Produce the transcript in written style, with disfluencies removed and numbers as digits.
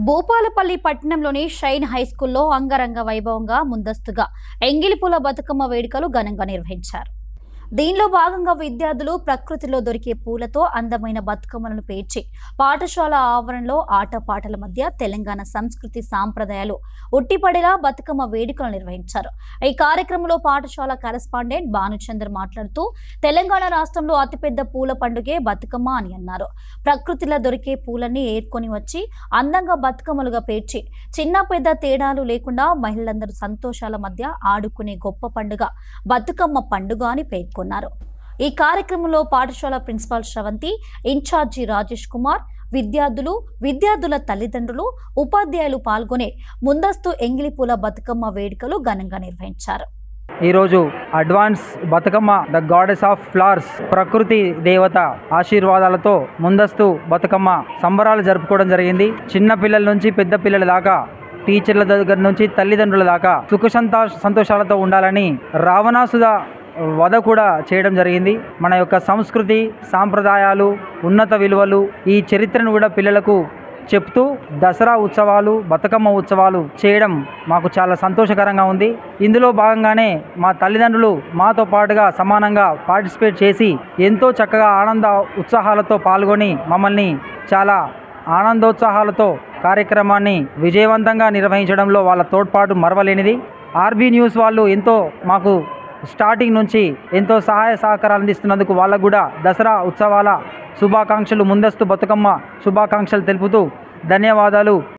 భూపాలపల్లి పట్టణంలోని షైన్ హైస్కూల్లో అంగరంగ వైభవంగా ముందస్తుగా ఎంగిలిపూల బతుకమ్మ వేడుకలు ఘనంగా నిర్వహించారు. దీనిలో భాగంగా విద్యార్థులు ప్రకృతిలో దొరికే పూలతో అందమైన బతుకమ్మలను పేర్చి పాఠశాల ఆవరణలో ఆటపాటల మధ్య తెలంగాణ సంస్కృతి సాంప్రదాయాలు ఉట్టిపడేలా బతుకమ్మ వేడుకలు నిర్వహించారు. ఈ కార్యక్రమంలో పాఠశాల కరెస్పాండెంట్ భానుచందర్ మాట్లాడుతూ తెలంగాణ రాష్ట్రంలో అతిపెద్ద పూల పండుగే బతుకమ్మ అని అన్నారు. ప్రకృతిలో దొరికే పూలన్నీ ఏర్కొని వచ్చి అందంగా బతుకమ్మలుగా పేర్చి చిన్న పెద్ద తేడాలు లేకుండా మహిళలందరూ సంతోషాల మధ్య ఆడుకునే గొప్ప పండుగ బతుకమ్మ పండుగ అని పేర్కొన్నారు. ఈ కార్యక్రమంలో పాఠశాల ప్రిన్సిపాల్ శ్రవంతి, ఇన్ఛార్జి రాజేష్ కుమార్, విద్యార్థుల తల్లిదండ్రులు, ఉపాధ్యాయులు పాల్గొనే ముందస్తు ఎంగిలిపూల బతుకమ్మ వేడుకలు ఘనంగా నిర్వహించారు. ఈరోజు advance Bathukamma the goddess of flowers ప్రకృతి దేవత ఆశీర్వాదాలతో ముందస్తు బతుకమ్మ సంబరాలు జరుపుకోవడం జరిగింది. చిన్న పిల్లల నుంచి పెద్ద పిల్లల దాకా, టీచర్ల దగ్గర నుంచి తల్లిదండ్రుల దాకా సుఖ సంతోషాలతో ఉండాలని రావణాసుద వధ కూడా చేయడం జరిగింది. మన యొక్క సంస్కృతి సాంప్రదాయాలు, ఉన్నత విలువలు, ఈ చరిత్రను కూడా పిల్లలకు చెప్తూ దసరా ఉత్సవాలు, బతుకమ్మ ఉత్సవాలు చేయడం మాకు చాలా సంతోషకరంగా ఉంది. ఇందులో భాగంగానే మా తల్లిదండ్రులు మాతో పాటుగా సమానంగా పార్టిసిపేట్ చేసి ఎంతో చక్కగా ఆనంద ఉత్సాహాలతో పాల్గొని మమ్మల్ని చాలా ఆనందోత్సాహాలతో కార్యక్రమాన్ని విజయవంతంగా నిర్వహించడంలో వాళ్ళ తోడ్పాటు మరవలేనిది. ఆర్బీ న్యూస్ వాళ్ళు ఎంతో మాకు స్టార్టింగ్ నుంచి ఎంతో సహాయ సహకారాలు అందిస్తున్నందుకు వాళ్ళకు కూడా దసరా ఉత్సవాల శుభాకాంక్షలు, ముందస్తు బతుకమ్మ శుభాకాంక్షలు తెలుపుతూ ధన్యవాదాలు.